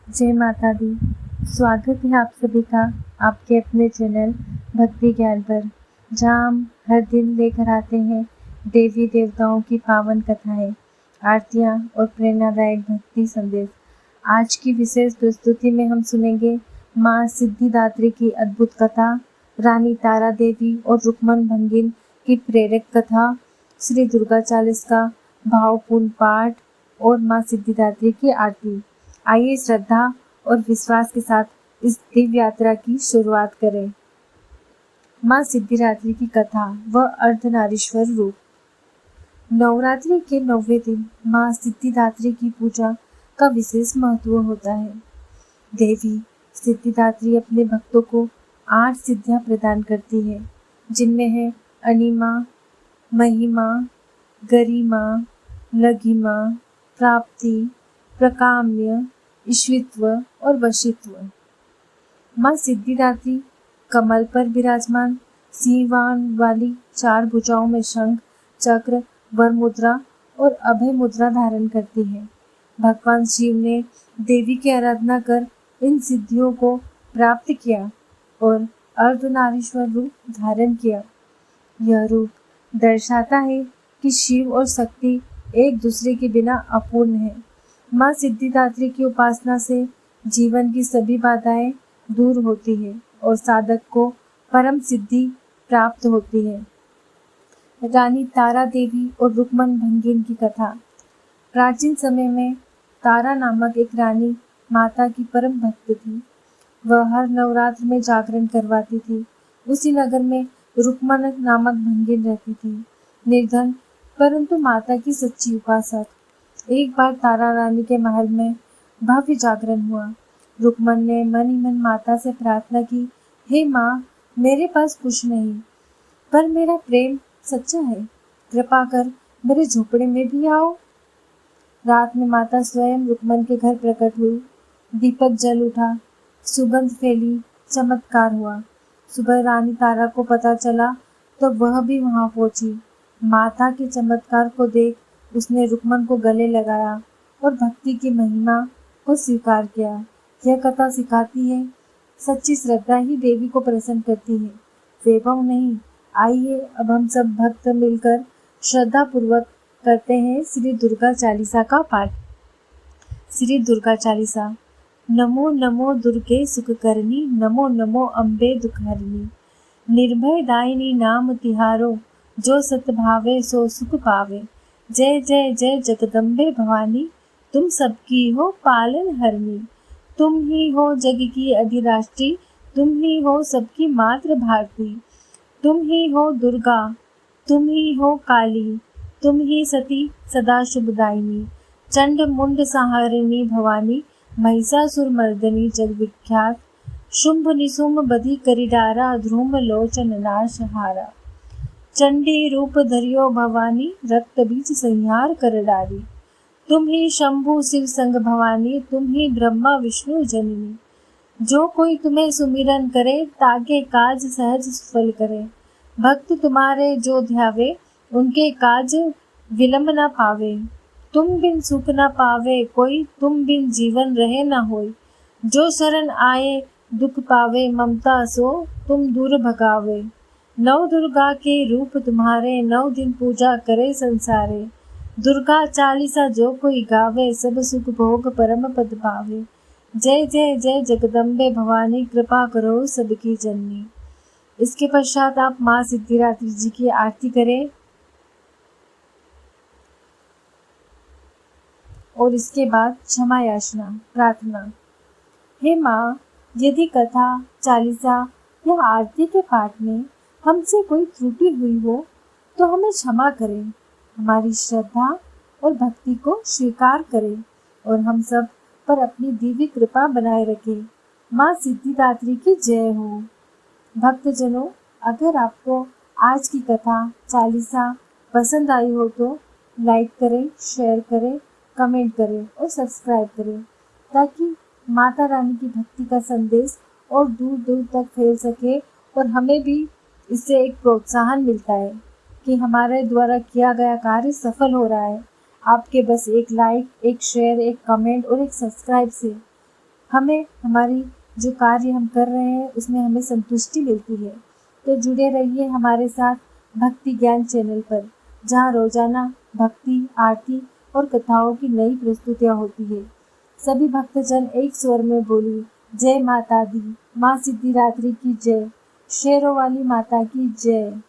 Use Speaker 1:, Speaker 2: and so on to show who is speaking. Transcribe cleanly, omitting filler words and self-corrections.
Speaker 1: जय माता दी। स्वागत है आप सभी का आपके अपने चैनल भक्ति ज्ञान पर, जहाँ हम हर दिन लेकर आते हैं देवी देवताओं की पावन कथाएं, आरतियाँ और प्रेरणादायक भक्ति संदेश। आज की विशेष प्रस्तुति में हम सुनेंगे माँ सिद्धिदात्री की अद्भुत कथा, रानी तारा देवी और रुक्मन भंगिन की प्रेरक कथा, श्री दुर्गा चालीस का भावपूर्ण पाठ और माँ सिद्धिदात्री की आरती। आइए श्रद्धा और विश्वास के साथ इस दिव्य यात्रा की शुरुआत करें। माँ सिद्धिदात्री की कथा व अर्धनारीश्वर रूप। नवरात्रि के 9वें दिन माँ सिद्धिदात्री की पूजा का विशेष महत्व होता है। देवी सिद्धिदात्री अपने भक्तों को 8 सिद्धियां प्रदान करती है, जिनमें है अनिमा, महिमा, गरिमा, लघिमा, प्राप्ति, प्रकाम्य, ईश्वित्व और वशित्व। माँ सिद्धिदात्री कमल पर विराजमान सिंहवाहन वाली 4 भुजाओं में शंख, चक्र, वर मुद्रा और अभय मुद्रा धारण करती है। भगवान शिव ने देवी की आराधना कर इन सिद्धियों को प्राप्त किया और अर्धनारीश्वर रूप धारण किया। यह रूप दर्शाता है कि शिव और शक्ति एक दूसरे के बिना अपूर्ण है। माँ सिद्धिदात्री की उपासना से जीवन की सभी बाधाएं दूर होती है और साधक को परम सिद्धि प्राप्त होती है। रानी तारा देवी और रुक्मन भंगिन की कथा। प्राचीन समय में तारा नामक एक रानी माता की परम भक्त थी। वह हर नवरात्र में जागरण करवाती थी। उसी नगर में रुक्मन नामक भंगिन रहती थी, निर्धन परंतु माता की सच्ची उपासक। एक बार तारा रानी के महल में भव्य जागरण हुआ। रुक्मन ने मन ही मन माता से प्रार्थना की, हे माँ, मेरे पास कुछ नहीं, पर मेरा प्रेम सच्चा है। कृपा कर मेरे झोपड़े में भी आओ। रात में माता स्वयं रुक्मन के घर प्रकट हुई। दीपक जल उठा, सुगंध फैली, चमत्कार हुआ। सुबह रानी तारा को पता चला तो वह भी वहां पहुंची। माता के चमत्कार को देख उसने रुक्मन को गले लगाया और भक्ति की महिमा को स्वीकार किया। यह कथा सिखाती है, सच्ची श्रद्धा ही देवी को प्रसन्न करती है, वैभव नहीं। आइए अब हम सब भक्त मिलकर श्रद्धा पूर्वक करते हैं श्री दुर्गा चालीसा का पाठ। श्री दुर्गा चालीसा। नमो नमो दुर्गे सुखकरणी, नमो नमो अम्बे दुखहरिणी। निर्भय दायिनी नाम तिहारो, जो सत भावे सो सुख पावे। जय जय जय जगदम्बे भवानी, तुम सबकी हो पालन हरनी। तुम ही हो जग की अधिराष्ट्री, तुम ही हो सबकी मातृ भारती। तुम ही हो दुर्गा, तुम ही हो काली, तुम ही सती सदा शुभदायिनी। चंड मुंड संहारिणी भवानी, महिषासुर मर्दनी जग विख्यात। शुंभ निशुंभ बधि करि डारा, ध्रुम लोचन नाश हारा। चंडी रूप धरियो भवानी, रक्त बीज संहार कर डारी। तुम ही शंभु शिव संग भवानी, तुम ही ब्रह्मा विष्णु जननी। जो कोई तुम्हें सुमिरन करे, ताके काज सहज सफल करे। भक्त तुम्हारे जो ध्यावे, उनके काज विलंब न पावे। तुम बिन सुख न पावे कोई, तुम बिन जीवन रहे न होय। जो शरण आए दुख पावे, ममता सो तुम दूर भगावे। नव दुर्गा के रूप तुम्हारे, 9 दिन पूजा करे संसारे। दुर्गा चालीसा जो कोई गावे, सब सुख भोग परम पद पावे। जय जय जय जगदम्बे भवानी, कृपा करो सबकी जननी। इसके पश्चात आप माँ सिद्धिदात्री जी की आरती करें और इसके बाद क्षमा याचना प्रार्थना। हे माँ, यदि कथा, चालीसा या आरती के पाठ में हमसे कोई त्रुटि हुई हो तो हमें क्षमा करें, हमारी श्रद्धा और भक्ति को स्वीकार करें और हम सब पर अपनी दिव्य कृपा बनाए रखें। माँ सिद्धिदात्री की जय हो। भक्तजनों, अगर आपको आज की कथा, चालीसा पसंद आई हो तो लाइक करें, शेयर करें, कमेंट करें और सब्सक्राइब करें, ताकि माता रानी की भक्ति का संदेश और दूर दूर तक फैल सके और हमें भी इससे एक प्रोत्साहन मिलता है कि हमारे द्वारा किया गया कार्य सफल हो रहा है। आपके बस एक लाइक, एक शेयर, एक कमेंट और एक सब्सक्राइब से हमें हमारी जो कार्य हम कर रहे हैं उसमें हमें संतुष्टि मिलती है। तो जुड़े रहिए हमारे साथ भक्ति ज्ञान चैनल पर, जहाँ रोजाना भक्ति, आरती और कथाओं की नई प्रस्तुतियाँ होती है। सभी भक्तजन एक स्वर में बोली, जय माता दी, माँ सिद्धिदात्री की जय, शेरों वाली माता की जय।